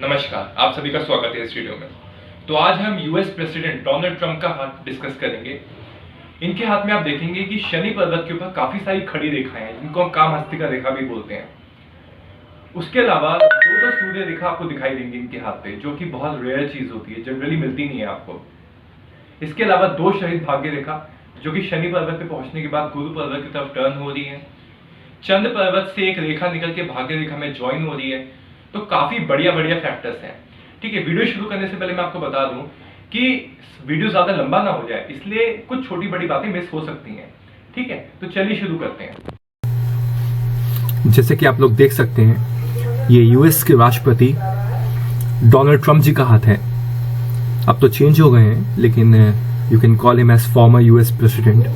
नमस्कार, आप सभी का स्वागत है इस वीडियो में। तो आज हम यूएस प्रेसिडेंट डोनाल्ड ट्रंप का हाथ डिस्कस करेंगे। इनके हाथ में आप देखेंगे कि शनि पर्वत के ऊपर काफी सारी खड़ी रेखाएं हैं, जिनको हम कामहस्तिका रेखा भी बोलते हैं। उसके अलावा दो सूर्य रेखा आपको दिखाई देंगी इनके हाथ पे, जो कि बहुत रेयर चीज होती है, जनरली मिलती नहीं है आपको। इसके अलावा दो शहीद भाग्य रेखा, जो कि शनि पर्वत पे पहुंचने के बाद गुरु पर्वत की तरफ टर्न हो रही है। चंद्र पर्वत से एक रेखा निकल के भाग्य रेखा में ज्वाइन हो रही है। तो काफी बढ़िया फैक्टर्स हैं। ठीक है, वीडियो शुरू करने से पहले मैं आपको बता दूं कि वीडियो ज्यादा लंबा ना हो जाए, इसलिए कुछ छोटी बड़ी बातें मिस हो सकती हैं। ठीक है, तो चलिए शुरू करते हैं। जैसे कि आप लोग देख सकते हैं, ये यूएस के राष्ट्रपति डोनाल्ड ट्रंप जी का हाथ है। अब तो चेंज हो गए हैं, लेकिन you can call him as former US president.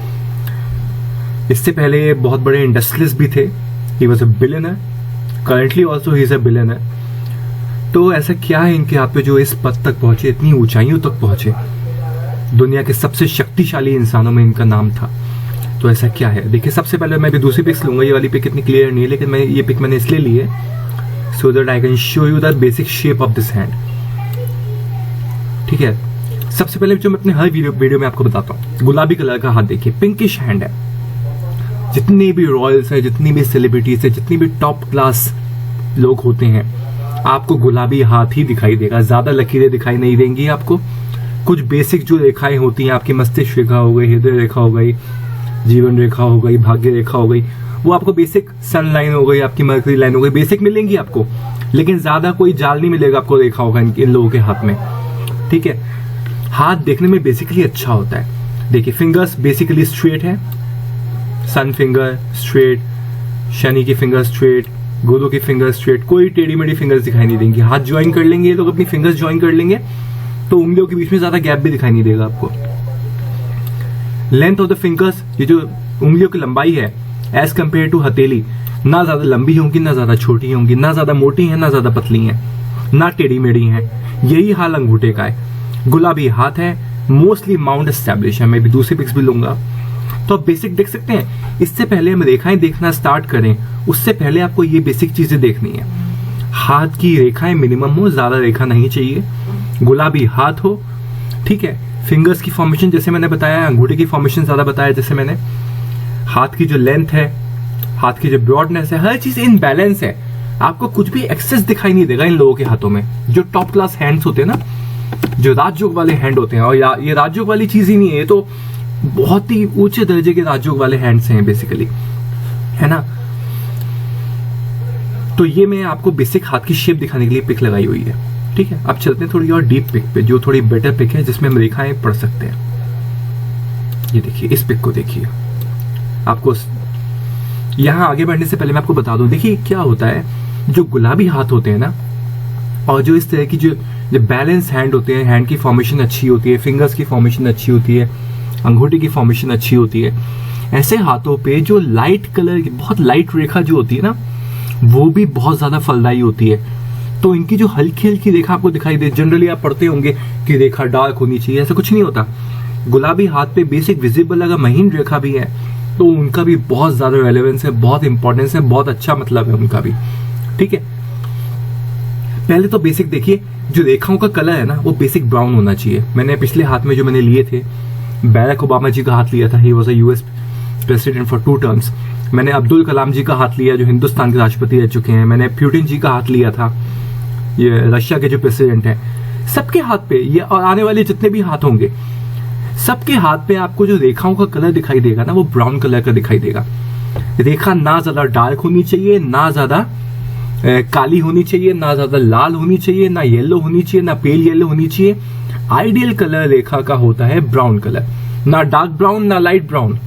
इससे पहले ये बहुत बड़े इंडस्ट्रियलिस्ट भी थे। He was a billionaire, currently also he is a billionaire. तो ऐसा क्या है इनके हाथ पे जो इस पद तक पहुंचे, इतनी ऊंचाइयों तक पहुंचे? दुनिया के सबसे शक्तिशाली इंसानों में इनका नाम था। तो ऐसा क्या है? देखिए, सबसे पहले मैं भी दूसरी पिक्स लूंगा। ये वाली पिक इतनी क्लियर नहीं है, लेकिन मैं ये पिक मैंने इसलिए ली है so that I can show you the basic shape of this hand. ठीक है, सबसे पहले जो मैं अपने हर वीडियो में आपको बताता हूँ, गुलाबी कलर का हाथ देखिए, पिंकिश हैंड है। जितने भी रॉयल्स है, जितनी भी सेलिब्रिटीज है, जितनी भी टॉप क्लास लोग होते हैं, आपको गुलाबी हाथ ही दिखाई देगा। ज्यादा लकीरें दिखाई नहीं देंगी आपको। कुछ बेसिक जो रेखाएं होती हैं, आपकी मस्तिष्क रेखा हो गई, हृदय रेखा हो गई, जीवन रेखा हो गई, भाग्य रेखा हो गई, वो आपको बेसिक सन लाइन हो गई, आपकी मरकरी लाइन हो गई, बेसिक मिलेंगी आपको। लेकिन ज्यादा कोई जाल नहीं मिलेगा आपको रेखा होगा इन लोगों के हाथ में। ठीक है, हाथ देखने में बेसिकली अच्छा होता है। देखिए, फिंगर्स बेसिकली स्ट्रेट है, सन फिंगर स्ट्रेट, शनि की फिंगर स्ट्रेट, गुरु की फिंगर स्ट्रेट, कोई टेढ़ी मेढ़ी फिंगर्स दिखाई नहीं देंगी। हाथ ज्वाइन कर लेंगे ये लोग, अपनी फिंगर्स ज्वाइन कर लेंगे तो उंगलियों के बीच में ज्यादा गैप भी दिखाई नहीं देगा आपको। लेंथ ऑफ द फिंगर्स, ये जो उंगलियों की लंबाई है एज कंपेयर टू हथेली, ना ज्यादा लंबी होंगी ना ज्यादा छोटी होंगी, ना ज्यादा मोटी है ना ज्यादा पतली है, ना टेढ़ी मेढ़ी है। यही हाल अंगूठे का है। गुलाबी हाथ है, मोस्टली माउंट एस्टैब्लिश है। मैं भी दूसरी पिक्स भी लूंगा तो आप बेसिक देख सकते हैं। इससे पहले हम रेखाएं देखना स्टार्ट करें, उससे पहले आपको ये बेसिक चीजें देखनी है। हाथ की रेखाएं मिनिमम हो, ज्यादा रेखा नहीं चाहिए, गुलाबी हाथ हो। ठीक है, फिंगर्स की फॉर्मेशन जैसे मैंने बताया, अंगूठे की फॉर्मेशन ज्यादा बताया जैसे मैंने, हाथ की जो लेंथ है, हाथ की जो ब्रॉडनेस है, हर चीज इन बैलेंस है। आपको कुछ भी एक्सेस दिखाई नहीं देगा इन लोगों के हाथों में। जो टॉप क्लास हैंड्स होते हैं ना, जो राजयोग वाले हैंड होते हैं, और ये राजयोग वाली चीज ही नहीं है, ये तो बहुत ही ऊंचे दर्जे के राजयोग वाले हैंड्स हैं बेसिकली, है ना। तो ये मैं आपको बेसिक हाथ की शेप दिखाने के लिए पिक लगाई हुई है। ठीक है, अब चलते हैं थोड़ी और डीप पिक पे, जो थोड़ी बेटर पिक है, जिसमें हम रेखाएं पढ़ सकते हैं। ये देखिए, इस पिक को देखिए। आपको यहां आगे बढ़ने से पहले मैं आपको बता दूं, देखिए क्या होता है, जो गुलाबी हाथ होते हैं ना, और जो इस तरह की जो बैलेंस हैंड होते हैं, हैंड की फॉर्मेशन अच्छी होती है, फिंगर्स की फॉर्मेशन अच्छी होती है, अंगूठे की फॉर्मेशन अच्छी होती है, ऐसे हाथों पे जो लाइट कलर की बहुत लाइट रेखा जो होती है ना, वो भी बहुत ज्यादा फलदायी होती है। तो इनकी जो हल्की हल्की रेखा आपको दिखाई दे, जनरली आप पढ़ते होंगे कि रेखा डार्क होनी चाहिए, ऐसा कुछ नहीं होता। गुलाबी हाथ पे बेसिक विजिबल अगर महीन रेखा भी है तो उनका भी बहुत ज्यादा रेलेवेंस है, बहुत इंपॉर्टेंस है, बहुत अच्छा मतलब है उनका भी। ठीक है, पहले तो बेसिक देखिए, जो रेखाओं का कलर है ना, वो बेसिक ब्राउन होना चाहिए। मैंने पिछले हाथ में जो मैंने लिए थे, बैरक ओबामा जी का हाथ लिया था, ही was a US president for 2 terms. मैंने अब्दुल कलाम जी का हाथ लिया, जो हिंदुस्तान के राष्ट्रपति रह चुके हैं। मैंने पुतिन जी का हाथ लिया था, ये रशिया के जो प्रेसिडेंट हैं। सबके हाथ पे ये, और आने वाले जितने भी हाथ होंगे, सबके हाथ पे आपको जो रेखाओं का कलर दिखाई देगा ना, वो ब्राउन कलर का दिखाई देगा। रेखा ना ज्यादा डार्क होनी चाहिए, ना ज्यादा काली होनी चाहिए, ना ज्यादा लाल होनी चाहिए, ना येलो होनी चाहिए, ना पेल येलो होनी चाहिए। आइडियल कलर रेखा का होता है ब्राउन कलर, ना डार्क ब्राउन ना लाइट ब्राउन।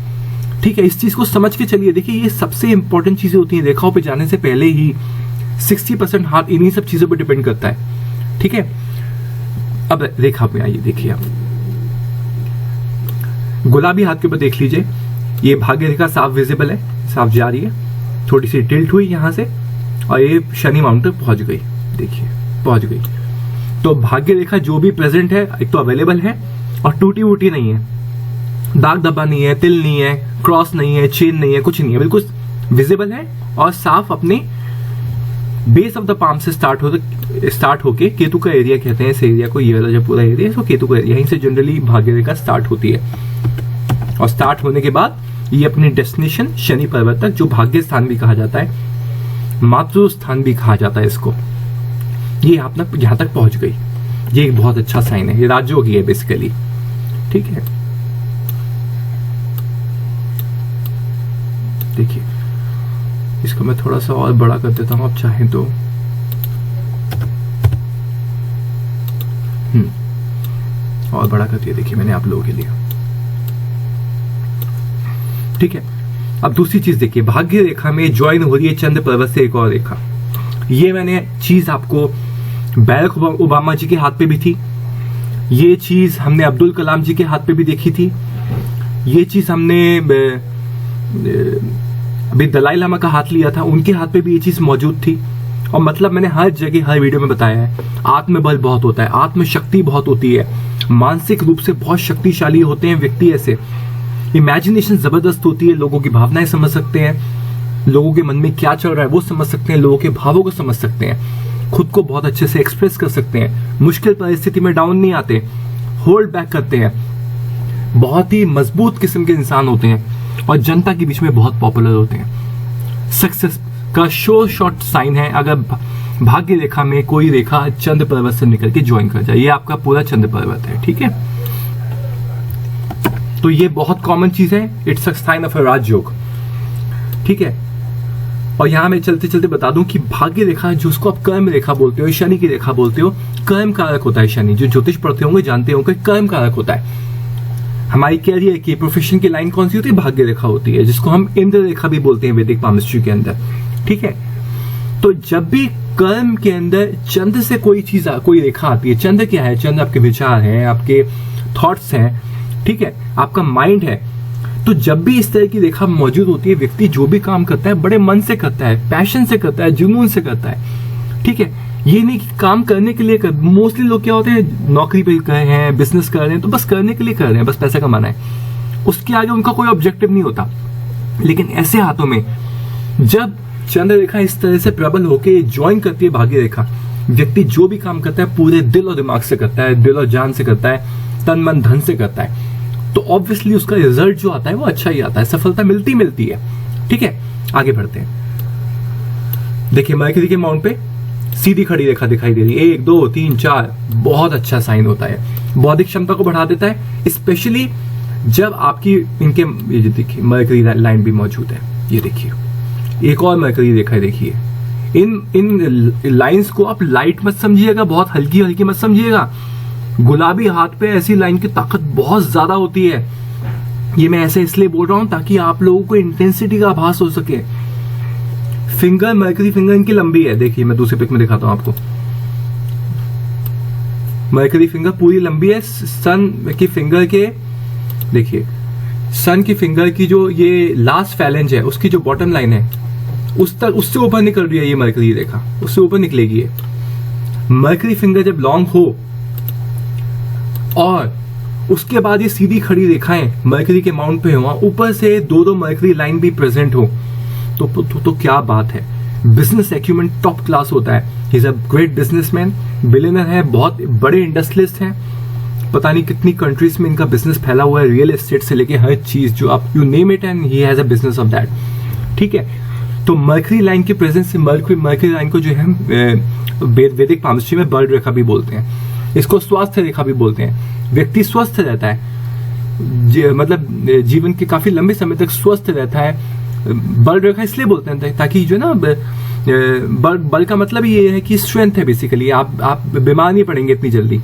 ठीक है, इस चीज को समझ के चलिए। देखिए, ये सबसे इंपॉर्टेंट चीजें होती हैं। रेखाओं पे जाने से पहले ही 60% हाथ इन्हीं सब चीजों पे डिपेंड करता है। ठीक है, अब रेखा पे आइए, देखिए आप गुलाबी हाथ के ऊपर देख लीजिए, ये भाग्य रेखा साफ विजिबल है, साफ जा रही है, थोड़ी सी टिल्ट हुई यहां से, और ये शनि माउंट तक पहुंच गई। देखिए, पहुंच गई। तो भाग्य रेखा जो भी प्रेजेंट है, एक तो अवेलेबल है और टूटी वूटी नहीं है, दाग धब्बा नहीं है, तिल नहीं है, क्रॉस नहीं है, चेन नहीं है, कुछ नहीं है, बिल्कुल विजिबल है और साफ अपने बेस ऑफ द पाम से स्टार्ट होके केतु का एरिया कहते हैं इस एरिया को, ये वाला जो पूरा एरिया है इसको केतु का एरिया, यहीं से जनरली भाग्य रेखा स्टार्ट होती है। और स्टार्ट होने के बाद ये अपनी डेस्टिनेशन शनि पर्वत तक, जो भाग्य स्थान भी कहा जाता है, मातृ स्थान भी कहा जाता है इसको, ये अपना यहां तक पहुंच गई। ये एक बहुत अच्छा साइन है, ये राजयोगी है बेसिकली, ठीक है। देखिए इसको मैं थोड़ा सा और बड़ा कर देता हूं आप चाहें तो। और बड़ा कर दिया, देखिए मैंने आप लोगों के लिए, ठीक है। अब दूसरी चीज देखिए, भाग्य रेखा में ज्वाइन हो रही है चंद्र पर्वत से एक और रेखा। ये मैंने चीज आपको बैरक ओबामा जी के हाथ पे भी थी, ये चीज हमने अब्दुल कलाम जी के हाथ पे भी देखी थी, ये चीज हमने अभी दलाई लामा का हाथ लिया था, उनके हाथ पे भी ये चीज मौजूद थी। और मतलब मैंने हर जगह हर वीडियो में बताया है, आत्मबल बहुत होता है, आत्मशक्ति बहुत होती है, मानसिक रूप से बहुत शक्तिशाली होते हैं व्यक्ति ऐसे, इमेजिनेशन जबरदस्त होती है, लोगों की भावनाएं समझ सकते हैं, लोगों के मन में क्या चल रहा है वो समझ सकते हैं, लोगों के भावों को समझ सकते हैं, खुद को बहुत अच्छे से एक्सप्रेस कर सकते हैं, मुश्किल परिस्थिति में डाउन नहीं आते, होल्ड बैक करते हैं, बहुत ही मजबूत किस्म के इंसान होते हैं और जनता के बीच में बहुत पॉपुलर होते हैं। सक्सेस का शोर शॉर्ट साइन है अगर भाग्य रेखा में कोई रेखा चंद्र पर्वत से निकल के ज्वाइन कर जाए, ये आपका पूरा चंद्र पर्वत है, ठीक है। तो ये बहुत कॉमन चीज है, it's a sign of a Rajyog, ठीक है। और यहां मैं चलते चलते बता दूं कि भाग्य रेखा जो उसको आप कर्म रेखा बोलते हो, शनि की रेखा बोलते हो, कर्म कारक होता है शनि, जो ज्योतिष पढ़ते होंगे जानते होंगे कर्म कारक होता है। हमारी कैरियर की प्रोफेशन की लाइन कौन सी होती है? भाग्य रेखा होती है, जिसको हम इंद्र रेखा भी बोलते हैं वैदिक पामिस्ट्री के अंदर, ठीक है। तो जब भी कर्म के अंदर चंद्र से कोई रेखा आती है, चंद्र क्या है? चंद्र आपके विचार हैं, आपके थॉट्स हैं, ठीक है, आपका माइंड है। तो जब भी इस तरह की रेखा मौजूद होती है, व्यक्ति जो भी काम करता है बड़े मन से करता है, पैशन से करता है, जुनून से करता है, ठीक है। ये नहीं कि काम करने के लिए मोस्टली लोग क्या होते हैं, नौकरी पे कर रहे हैं, बिजनेस कर रहे हैं, तो बस करने के लिए कर रहे हैं, बस पैसा कमाना है, उसके आगे उनका कोई ऑब्जेक्टिव नहीं होता। लेकिन ऐसे हाथों में जब चंद्र रेखा इस तरह से प्रबल होकर ज्वाइन करती है भाग्य रेखा, व्यक्ति जो भी काम करता है पूरे दिल और दिमाग से करता है, दिल और जान से करता है, तन मन धन से करता है, तो ऑब्वियसली उसका रिजल्ट जो आता है वो अच्छा ही आता है, सफलता मिलती है, ठीक है। आगे बढ़ते हैं। देखिए मरकरी के माउंट पे सीधी खड़ी रेखा दिखाई दे रही है, 1 2 3 4, बहुत अच्छा साइन होता है, बौद्धिक क्षमता को बढ़ा देता है, स्पेशली जब आपकी इनके ये देखिए मरकरी लाइन भी मौजूद है, ये देखिए एक और मरकरी रेखा देखिए। इन लाइंस को आप लाइट मत समझिएगा, बहुत हल्की हल्की मत समझिएगा, गुलाबी हाथ पे ऐसी लाइन की ताकत बहुत ज्यादा होती है। ये मैं ऐसे इसलिए बोल रहा हूं ताकि आप लोगों को इंटेंसिटी का आभास हो सके। फिंगर, मरकरी फिंगर इनकी लंबी है, देखिए मैं दूसरे पिक में दिखाता हूं आपको, मरकरी फिंगर पूरी लंबी है। सन की फिंगर के देखिए, सन की फिंगर की जो ये लास्ट फैलेंज है उसकी जो बॉटम लाइन है उस तक, उससे ऊपर निकल रही है ये मरकरी रेखा, उससे ऊपर निकलेगी ये। मरकरी फिंगर जब लॉन्ग हो और उसके बाद ये सीधी खड़ी रेखाएं मरकरी के माउंट पे हो, ऊपर से 2 मरकरी लाइन भी प्रेजेंट हो, तो क्या बात है। बिजनेस एक्यूमेंट टॉप क्लास होता है। ही is a great businessman, billionaire है, बहुत बड़े इंडस्ट्रियलिस्ट हैं, पता नहीं कितनी कंट्रीज में इनका बिजनेस फैला हुआ है, रियल एस्टेट से लेके हर चीज जो आप you name it and he has a business of that, ठीक है। तो मरकरी लाइन के प्रेजेंस से मरकरी लाइन को जो है वैदिक पामिस्ट्री में बर्ड रेखा भी बोलते हैं, इसको स्वास्थ्य रेखा भी बोलते हैं। व्यक्ति स्वस्थ रहता है, मतलब जीवन के काफी लंबे समय तक स्वस्थ रहता है। बल रेखा इसलिए बोलते हैं ताकि जो ना बल का मतलब ये है कि स्ट्रेंथ है बेसिकली, आप बीमार नहीं पड़ेंगे इतनी जल्दी,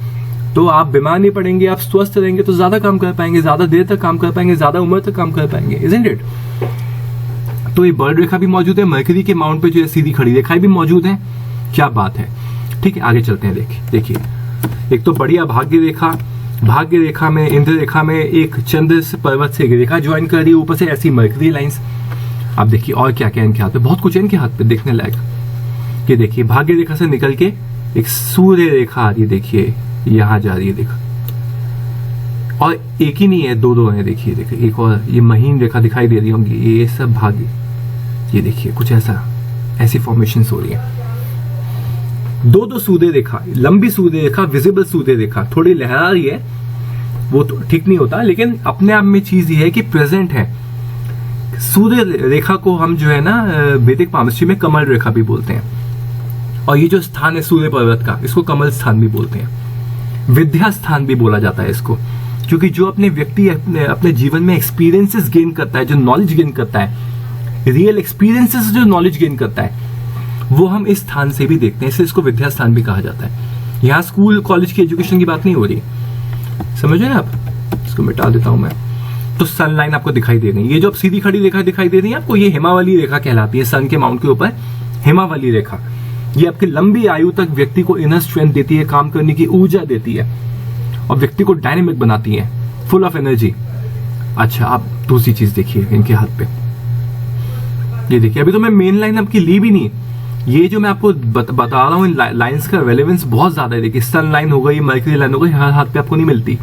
तो आप बीमार नहीं पड़ेंगे, आप स्वस्थ रहेंगे तो ज्यादा काम कर पाएंगे, ज्यादा देर तक काम कर पाएंगे, ज्यादा उम्र तक काम कर पाएंगे, इजंट इट। तो ये बल रेखा भी मौजूद है, मरकरी के माउंट पे जो है सीधी खड़ी रेखाएं भी मौजूद है, क्या बात है, ठीक है। आगे चलते हैं, देखिए एक तो बढ़िया भाग्य रेखा में, इंद्र रेखा में एक चंद्र पर्वत से रेखा ज्वाइन कर रही है, ऊपर से ऐसी मरकरी लाइंस। आप देखिए और क्या क्या इनके हाथ पे, बहुत कुछ है इनके हाथ पे देखने लायक। ये देखिए भाग्य रेखा से निकल के एक सूर्य रेखा आ रही है, देखिए यहां जा रही है, देखो, और एक ही नहीं है, 2 है, देखिए एक और ये महीन रेखा दिखाई दे रही होंगी, ये सब भाग्य, ये देखिए कुछ ऐसी फॉर्मेशन हो रही है, दो सूर्य रेखा, लंबी सूर्य रेखा, विजिबल सूर्य रेखा, थोड़ी लहरा रही है, वो तो ठीक नहीं होता, लेकिन अपने आप में चीज ये है कि प्रेजेंट है। सूर्य रेखा को हम जो है ना वैदिक पामस्ट्री में कमल रेखा भी बोलते हैं, और ये जो स्थान है सूर्य पर्वत का, इसको कमल स्थान भी बोलते हैं। विद्या स्थान भी बोला जाता है इसको, क्योंकि जो अपने व्यक्ति अपने जीवन में एक्सपीरियंसेस गेन करता है, जो नॉलेज गेन करता है, रियल एक्सपीरियंसेस जो नॉलेज गेन करता है, वो हम इस स्थान से भी देखते हैं, इसलिए इसको विद्या स्थान भी कहा जाता है। यहाँ स्कूल कॉलेज की एजुकेशन की बात नहीं हो रही, समझ रहे ना आप? इसको मिटा देता हूं मैं। तो सन लाइन आपको दिखाई दे रही है, ये जो सीधी खड़ी रेखा दिखाई दे रही है आपको, ये हिमावली रेखा कहलाती है। सन के माउंट के ऊपर हिमावली रेखा, ये आपकी लंबी आयु तक व्यक्ति को इनर स्ट्रेंथ देती है, काम करने की ऊर्जा देती है, और व्यक्ति को डायनेमिक बनाती है, फुल ऑफ एनर्जी। अच्छा, आप दूसरी चीज देखिए इनके हाथ पे, ये देखिए, अभी तो मैं मेन लाइन आपकी ली भी नहीं, ये जो मैं आपको बता रहा हूँ, इन लाइंस का रेलेवेंस बहुत ज्यादा है। देखिए, सन लाइन हो गई, मर्करी लाइन हो गई, हर हाथ पे आपको नहीं मिलती,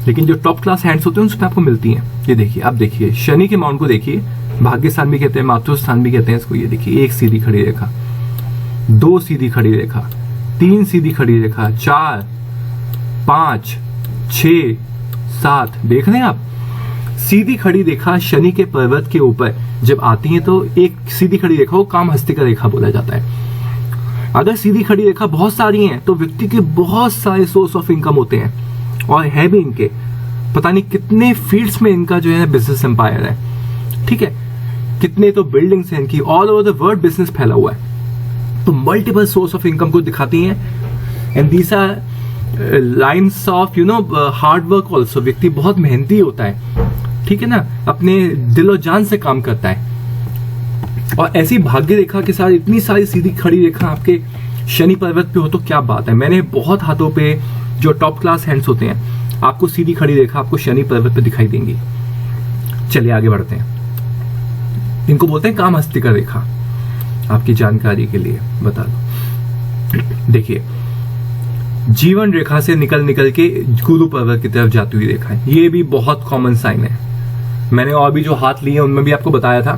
लेकिन जो टॉप क्लास हैंड्स होते हैं उसमें आपको मिलती हैं। ये देखिए, आप देखिए शनि के माउंट को देखिए, भाग्य स्थान भी कहते हैं, मातृ स्थान भी कहते हैं इसको। ये देखिए, एक सीधी खड़ी रेखा, दो सीधी खड़ी रेखा, तीन सीधी खड़ी रेखा, 4 5 6 7, देख रहे हैं आप? सीधी खड़ी रेखा शनि के पर्वत के ऊपर जब आती है तो एक सीधी खड़ी रेखा को काम हस्तिका रेखा बोला जाता है। अगर सीधी खड़ी रेखा बहुत सारी हैं तो व्यक्ति के बहुत सारे सोर्स ऑफ इनकम होते हैं, और है भी इनके, पता नहीं कितने फील्ड्स में इनका जो है बिजनेस एम्पायर है। ठीक है, कितने तो बिल्डिंग्स हैं इनकी, all over the world business फैला हुआ है, तो मल्टीपल सोर्स ऑफ इनकम को दिखाती हैं। And these are lines of hard work also. व्यक्ति बहुत मेहनती होता है, ठीक है ना, अपने दिल और जान से काम करता है। और ऐसी भाग्य रेखा के साथ इतनी सारी सीधी खड़ी रेखा आपके शनि पर्वत पे हो तो क्या बात है। मैंने बहुत हाथों पे जो टॉप क्लास हैंड्स होते हैं, आपको सीधी खड़ी रेखा आपको शनि पर्वत पे दिखाई देंगी। चलिए आगे बढ़ते हैं। इनको बोलते हैं काम हस्तिका रेखा, आपकी जानकारी के लिए बता दो। देखिए, जीवन रेखा से निकल के गुरु पर्वत की तरफ जाती हुई रेखा है, ये भी बहुत कॉमन साइन है। मैंने और भी जो हाथ लिए उनमें भी आपको बताया था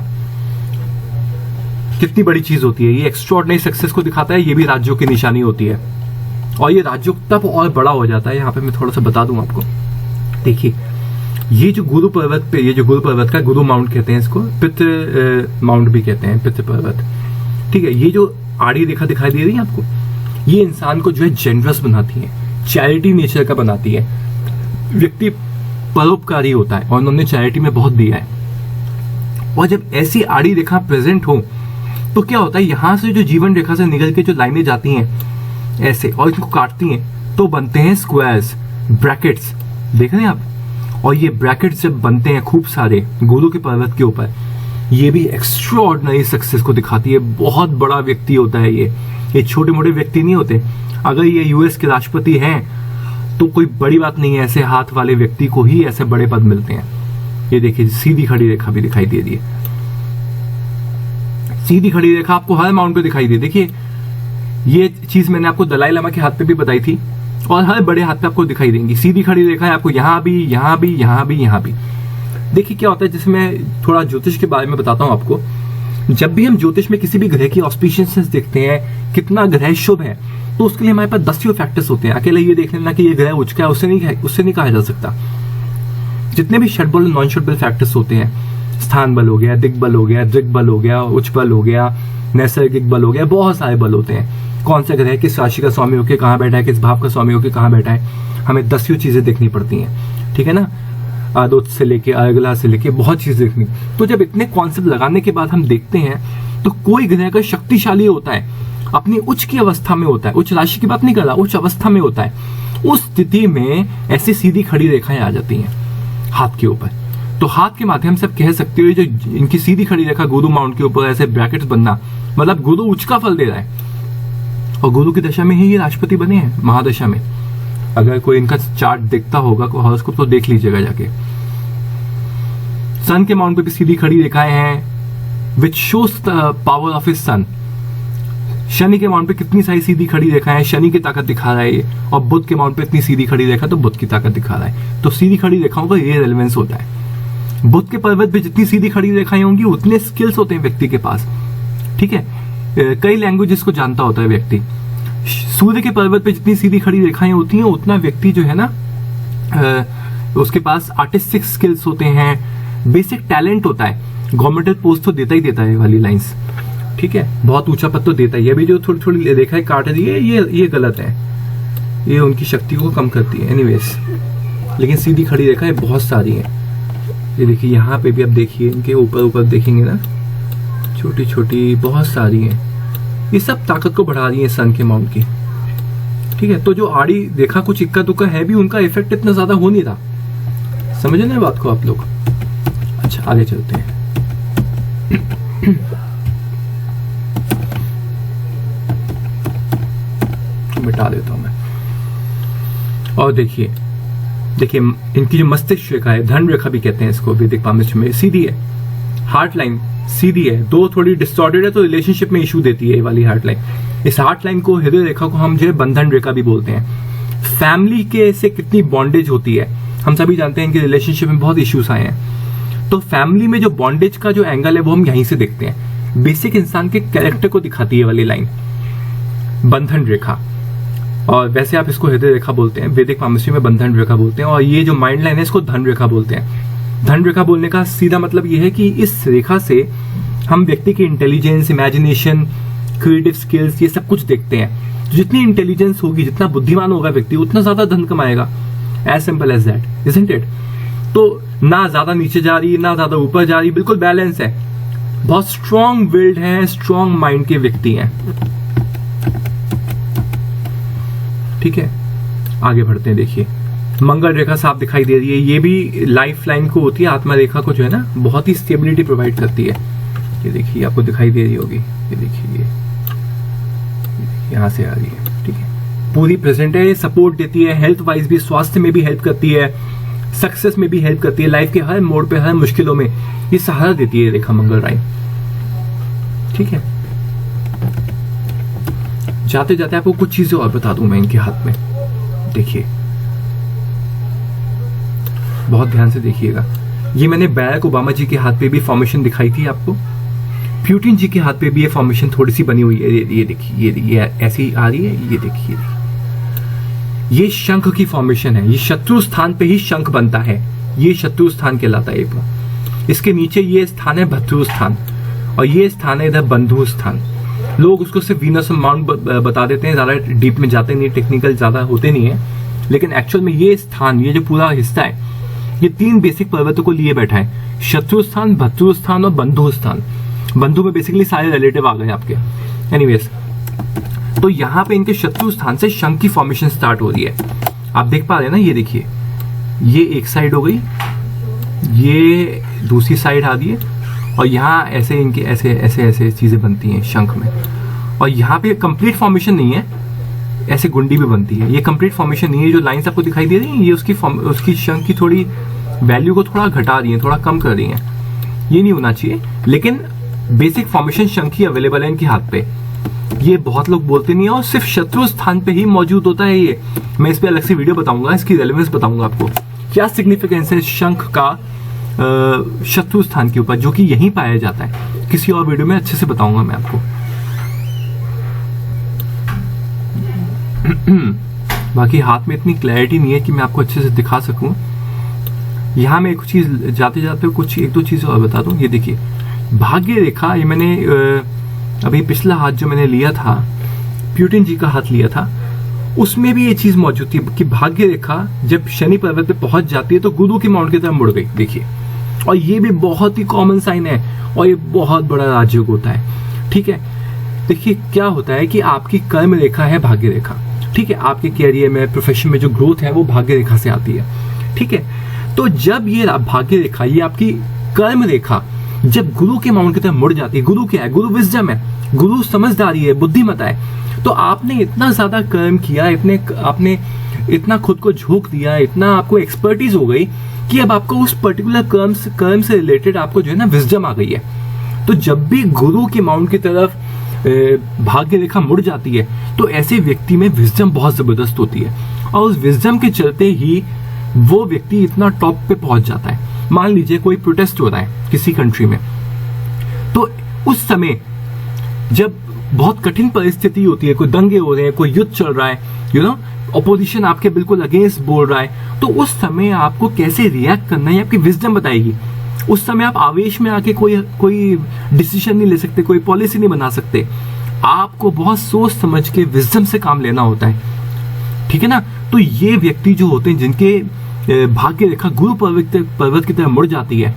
कितनी बड़ी चीज होती है। ये एक्स्ट्राऑर्डिनरी सक्सेस को दिखाता है, ये भी राज्यों की निशानी होती है, और ये राज्यों तब और बड़ा हो जाता है। यहाँ पे मैं थोड़ा सा बता दूं आपको। देखिए, ये जो गुरु पर्वत पे, ये जो गुरु पर्वत का गुरु माउंट कहते हैं इसको, पितृ माउंट भी कहते हैं, पितृ पर्वत। ठीक है, ये जो आड़ी रेखा दिखाई दे रही है आपको, ये इंसान को जो है जेनरस बनाती है, चैरिटी नेचर का बनाती है। व्यक्ति परोपकारी होता है और उन्होंने चैरिटी में बहुत दिया है। और जब ऐसी आड़ी रेखा प्रेजेंट हो तो क्या होता है, यहां से जो जीवन रेखा से निकल के जो लाइनें जाती हैं ऐसे और इनको काटती हैं तो बनते हैं स्क्वायर्स, ब्रैकेट्स, देख रहे हैं आप। और ये ब्रैकेट्स जब बनते हैं खूब सारे गुरु के पर्वत के ऊपर, ये भी एक्स्ट्राऑर्डिनरी सक्सेस को दिखाती है। बहुत बड़ा व्यक्ति होता है ये छोटे मोटे व्यक्ति नहीं होते। अगर ये यूएस के राष्ट्रपति हैं तो कोई बड़ी बात नहीं है, ऐसे हाथ वाले व्यक्ति को ही ऐसे बड़े पद मिलते हैं। ये देखिए, सीधी खड़ी रेखा भी दिखाई दे रही है। सीधी खड़ी रेखा आपको हर माउंट पे दिखाई दे। देखिए, ये चीज मैंने आपको दलाई लामा के हाथ पे भी बताई थी, और हर बड़े हाथ पे आपको दिखाई देंगी। सीधी खड़ी रेखा है आपको यहाँ भी, यहाँ भी, यहाँ भी, यहाँ भी। देखिए क्या होता है, जैसे मैं थोड़ा ज्योतिष के बारे में बताता हूँ आपको। जब भी हम ज्योतिष में किसी भी ग्रह की ऑस्पिशियसनेस देखते हैं, कितना ग्रह शुभ है, तो उसके लिए हमारे पास 10 फैक्टर्स होते हैं। अकेले ये देख लेना कि ये ग्रह उच्च का है, उससे नहीं कहा जा सकता। जितने भी षटबल और नॉन षटबल फैक्टर्स होते हैं, स्थान बल हो गया, दिग्बल हो गया, दृग्बल हो गया, उच्च बल हो गया, नैसर्गिक बल हो गया, बहुत सारे बल होते हैं। कौन सा ग्रह किस राशि का स्वामी होकर कहाँ बैठा है, किस भाव का स्वामी होकर कहाँ बैठा है, हमें 10 चीजें देखनी पड़ती हैं। ठीक है ना, आदोत से लेके अर्गला से लेके बहुत चीजें देखनी। तो जब इतने कॉन्सेप्ट लगाने के बाद हम देखते हैं तो कोई ग्रह का शक्तिशाली होता है, अपनी उच्च की अवस्था में होता है, उच्च राशि की बात नहीं कर रहा, उच्च अवस्था में होता है, उस स्थिति में ऐसी सीधी खड़ी रेखाएं आ जाती हैं हाथ के ऊपर। तो हाथ के माध्यम से आप कह सकते हो जो इनकी सीधी खड़ी रेखा गुरु माउंट के ऊपर ऐसे ब्रैकेट्स बनना, मतलब गुरु उच्च का फल दे रहा है, और गुरु की दशा में ही ये राष्ट्रपति बने हैं, महादशा में। अगर कोई इनका चार्ट देखता होगा हॉरोस्कोप तो देख लीजिएगा जाके। सन के माउंट पे भी सीधी खड़ी रेखाएं हैं, which shows the power of his son. Shani के माउंट पे कितनी सारी सीधी खड़ी रेखाएं हैं, शनि की ताकत दिखा रहा है ये। और बुध के माउंट पे इतनी सीधी खड़ी रेखा, तो बुध की ताकत दिखा रहा है। तो सीधी खड़ी रेखाओं का ये रेलेवेंस होता है। बुध के पर्वत पे जितनी सीधी खड़ी रेखाएं होंगी उतने स्किल्स होते हैं व्यक्ति के पास। ठीक है, कई लैंग्वेजेस को जानता होता है व्यक्ति। सूर्य के पर्वत पे जितनी सीधी खड़ी रेखाएं होती हैं उतना व्यक्ति जो है ना उसके पास आर्टिस्टिक स्किल्स होते हैं, बेसिक टैलेंट होता है। गवर्नमेंटल पोस्ट तो देता ही देता है वाली लाइंस, ठीक है, बहुत ऊंचा पद तो देता ही है। अभी जो थोड़ी थोड़ी रेखाएं काट रही है ये गलत है, ये उनकी शक्तियों को कम करती है एनीवेज। लेकिन सीधी खड़ी रेखाएं बहुत सारी हैं। ये देखिए यहाँ पे भी आप देखिए, इनके ऊपर ऊपर देखेंगे ना, छोटी छोटी बहुत सारी हैं। ये सब ताकत को बढ़ा रही है सन के माउंट की, ठीक है। तो जो आड़ी देखा कुछ इक्का दुक्का है भी, उनका इफेक्ट इतना ज्यादा हो नहीं रहा। समझे ना बात को आप लोग? अच्छा आगे चलते हैं। मिटा देता हूं मैं। और देखिए इनकी जो मस्तिष्क रेखा है, धन रेखा भी कहते हैं इसको वैदिक पामिस्ट्री में, सीधी है। हार्ट लाइन सीधी है, दो थोड़ी डिस्टॉर्टेड है तो रिलेशनशिप में इशू देती है ये वाली हार्ट लाइन। इस हार्ट लाइन को, हृदय रेखा को हम जो है बंधन रेखा भी बोलते हैं। फैमिली के से कितनी बॉन्डेज होती है हम सभी जानते हैं कि रिलेशनशिप में बहुत इश्यूज आए हैं। तो फैमिली में जो बॉन्डेज का जो एंगल है वो हम यहीं से देखते हैं। बेसिक इंसान के कैरेक्टर को दिखाती है वाली लाइन बंधन रेखा। और वैसे आप इसको हृदय रेखा बोलते हैं, वैदिक पामिस्ट्री में बंधन रेखा बोलते हैं। और ये जो माइंड लाइन है इसको धन रेखा बोलते हैं। धन रेखा बोलने का सीधा मतलब ये है कि इस रेखा से हम व्यक्ति की इंटेलिजेंस, इमेजिनेशन, क्रिएटिव स्किल्स, ये सब कुछ देखते हैं। जितनी इंटेलिजेंस होगी, जितना बुद्धिमान होगा व्यक्ति, उतना ज्यादा धन कमाएगा। As simple as that, isn't it? तो ना ज्यादा नीचे जा रही है ना ज्यादा ऊपर जा रही, बिल्कुल बैलेंस है। बहुत स्ट्रॉन्ग विल्ड है, स्ट्रॉन्ग माइंड के व्यक्ति हैं, ठीक है। आगे बढ़ते हैं। देखिए मंगल रेखा साफ दिखाई दे रही है, ये भी लाइफ लाइन को होती है, आत्मा रेखा को जो है ना बहुत ही स्टेबिलिटी प्रोवाइड करती है। ये देखिए आपको दिखाई दे रही होगी, ये देखिए यहां से आ रही है, ठीक है। पूरी प्रेजेंट है, सपोर्ट देती है, हेल्थ वाइज भी, स्वास्थ्य में भी हेल्प करती है, सक्सेस में भी हेल्प करती है, लाइफ के हर मोड़ पे, हर मुश्किलों में ये सहारा देती है रेखा मंगल राय, ठीक है। जाते जाते आपको कुछ चीजें और बता दूं मैं इनके हाथ में। देखिए बहुत ध्यान से देखिएगा, ये मैंने बैरक ओबामा जी के हाथ पे भी फॉर्मेशन दिखाई थी आपको, पुतिन जी के हाथ पे भी ये फॉर्मेशन थोड़ी सी बनी हुई है। ये देखिए, ये ऐसी आ रही है, ये देखिए, ये शंख की फॉर्मेशन है। ये शत्रु स्थान पे ही शंख बनता है, ये शत्रु स्थान कहलाता है। इसके नीचे ये स्थान है भत्रु स्थान, और ये स्थान है इधर बंधु स्थान। लोग उसको सिर्फ वीनस माउंट बता देते हैं, ज्यादा डीप में जाते नहीं, टेक्निकल ज्यादा होते नहीं है। लेकिन एक्चुअल में ये स्थान, ये जो पूरा हिस्सा है, ये तीन बेसिक पर्वतों को लिए बैठा है, शत्रु स्थान, भत्रु स्थान और बंधु स्थान। बंधु में बेसिकली सारे रिलेटिव आ गए आपके। एनीवेज, तो यहाँ पे इनके शत्रु स्थान से शंख की फॉर्मेशन स्टार्ट हो रही है। आप देख पा रहे हैं ना, ये देखिए, ये एक साइड हो गई, ये दूसरी साइड आ रही है, और यहाँ ऐसे इनके ऐसे ऐसे ऐसे चीजें बनती हैं शंख में। और यहाँ पे कंप्लीट फॉर्मेशन नहीं है, ऐसे गुंडी भी बनती है। ये कंप्लीट फॉर्मेशन नहीं है, जो लाइंस आपको दिखाई दे रही है ये उसकी शंख की थोड़ी वैल्यू को थोड़ा घटा रही है, थोड़ा कम कर रही है। ये नहीं होना चाहिए, लेकिन बेसिक फॉर्मेशन शंख ही अवेलेबल है इनके हाथ पे। ये बहुत लोग बोलते नहीं है, और सिर्फ शत्रु स्थान पे ही मौजूद होता है ये। मैं इस पे अलग से वीडियो बताऊंगा, इसकी रेलेवेंस बताऊंगा आपको, क्या सिग्निफिकेंस है शंख का शत्रु स्थान के ऊपर, जो कि यहीं पाया जाता है। किसी और वीडियो में अच्छे से बताऊंगा मैं आपको। बाकी हाथ में इतनी क्लैरिटी नहीं है कि मैं आपको अच्छे से दिखा सकूं। यहां मैं एक चीज जाते जाते कुछ एक दो चीज और बता दूं। ये देखिए भाग्य रेखा, ये मैंने अभी पिछला हाथ जो मैंने लिया था, पुतिन जी का हाथ लिया था, उसमें भी ये चीज मौजूद थी कि भाग्य रेखा जब शनि पर्वत पे पहुंच जाती है तो गुरु की माउंट की तरफ मुड़ गई। देखिए, और ये भी बहुत ही कॉमन साइन है, और ये बहुत बड़ा राजयोग होता है, ठीक है। देखिए क्या होता है कि आपकी कर्म रेखा है भाग्य रेखा, ठीक है। आपके कैरियर में, प्रोफेशन में जो ग्रोथ है वो भाग्य रेखा से आती है, ठीक है। तो जब ये भाग्य रेखा, ये आपकी कर्म रेखा जब गुरु के माउंट की तरफ मुड़ जाती है, गुरु क्या है? गुरु विजडम है, गुरु समझदारी है, बुद्धिमत्ता है। तो आपने इतना ज्यादा कर्म किया, आपने इतना खुद को झोंक दिया, इतना आपको एक्सपर्टीज हो गई कि अब आपको उस पर्टिकुलर कर्म से रिलेटेड आपको जो है ना विजडम आ गई है। तो जब भी गुरु के माउंट की तरफ भाग्य रेखा मुड़ जाती है तो ऐसे व्यक्ति में विजडम बहुत जबरदस्त होती है, और उस विजडम के चलते ही वो व्यक्ति इतना टॉप पे पहुंच जाता है। मान लीजिए कोई प्रोटेस्ट हो रहा है किसी कंट्री में, तो उस समय जब बहुत कठिन परिस्थिति होती है, कोई दंगे हो रहे हैं, कोई युद्ध चल रहा है, यू नो, ऑपोजिशन आपके बिल्कुल अगेंस्ट बोल रहा है, तो उस समय आपको कैसे रिएक्ट करना है आपकी विजडम बताएगी। उस समय आप आवेश में आके कोई डिसीजन नहीं ले सकते, कोई पॉलिसी नहीं बना सकते। आपको बहुत सोच समझ के विजडम से काम लेना होता है, ठीक है ना। तो ये व्यक्ति जो होते हैं जिनके भाग्य रेखा गुरु पर्वत की तरफ मुड़ जाती है,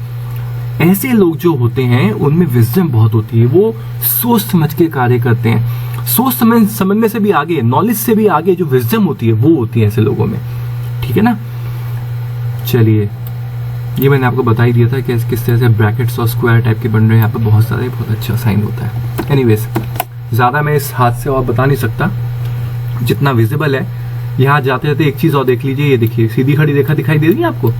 ऐसे लोग जो होते हैं उनमें विजडम बहुत होती है, वो सोच समझ के कार्य करते हैं। सोच समझने से भी आगे, नॉलेज से भी आगे जो विजडम होती है वो होती है ऐसे लोगों में, ठीक है ना। चलिए, ये मैंने आपको बता ही दिया था कि किस तरह से ब्रैकेट्स और स्क्वायर टाइप के बन रहे हैं यहाँ पे बहुत सारे, बहुत अच्छा साइन होता है। एनीवेज, ज्यादा मैं इस हाथ से और बता नहीं सकता, जितना विजिबल है। यहाँ जाते जाते एक चीज और देख लीजिए, ये देखिए सीधी खड़ी रेखा दिखाई दे रही है आपको।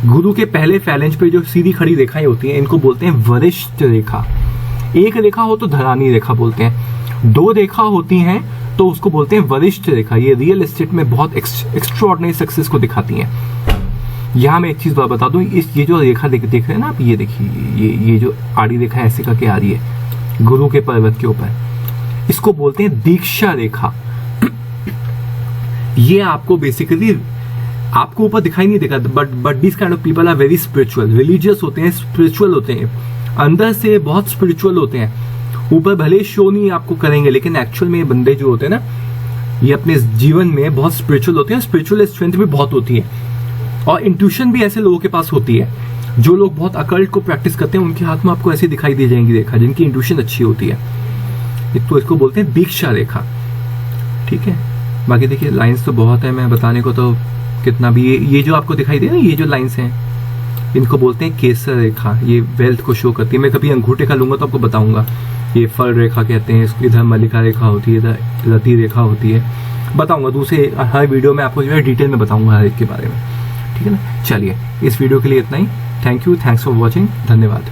गुरु के पहले फैलेंज पे जो सीधी खड़ी रेखाएं होती हैं इनको बोलते हैं वरिष्ठ रेखा। एक रेखा हो तो धरानी रेखा बोलते हैं, दो रेखा होती हैं तो उसको बोलते हैं वरिष्ठ रेखा। ये रियल एस्टेट में बहुत एक्स्ट्राऑर्डिनरी सक्सेस को दिखाती हैं। यहाँ मैं एक चीज बता दूं, ये जो रेखा देख रहे हैं ना आप, ये देखिए, ये जो आड़ी रेखा ऐसे करके आ रही है गुरु के पर्वत के ऊपर, इसको बोलते हैं दीक्षा रेखा। ये आपको बेसिकली आपको ऊपर दिखाई नहीं देगा, but this kind of people are very spiritual, religious होते हैं, स्पिरिचुअल होते हैं, अंदर से बहुत स्पिरिचुअल होते हैं। ऊपर भले शो नहीं आपको करेंगे, लेकिन एक्चुअल में ये बंदे जो होते हैं ना, ये अपने जीवन में बहुत स्पिरिचुअल होते हैं। स्पिरिचुअल स्ट्रेंथ भी बहुत होती है और इंट्यूशन भी ऐसे लोगों के पास होती है। जो लोग बहुत अकल्ट को प्रैक्टिस करते हैं उनके हाथ में आपको ऐसी दिखाई दी जाएंगी रेखा, जिनकी इंट्यूशन अच्छी होती है। तो इसको बोलते हैं दीक्षा रेखा, ठीक है। बाकी देखिए लाइंस तो बहुत है, मैं बताने को तो कितना भी, ये जो आपको दिखाई दे रहा है, ये जो लाइंस हैं इनको बोलते हैं केसर रेखा। ये वेल्थ को शो करती है। मैं कभी अंगूठे का लूंगा तो आपको बताऊंगा। ये फल रेखा कहते हैं इसको, इधर मल्लिका रेखा होती है, इधर रति रेखा होती है, बताऊंगा दूसरे हर वीडियो में आपको जो है डिटेल में बताऊंगा हर एक के बारे में, ठीक है ना। चलिए, इस वीडियो के लिए इतना ही। Thank you, thanks for watching, धन्यवाद।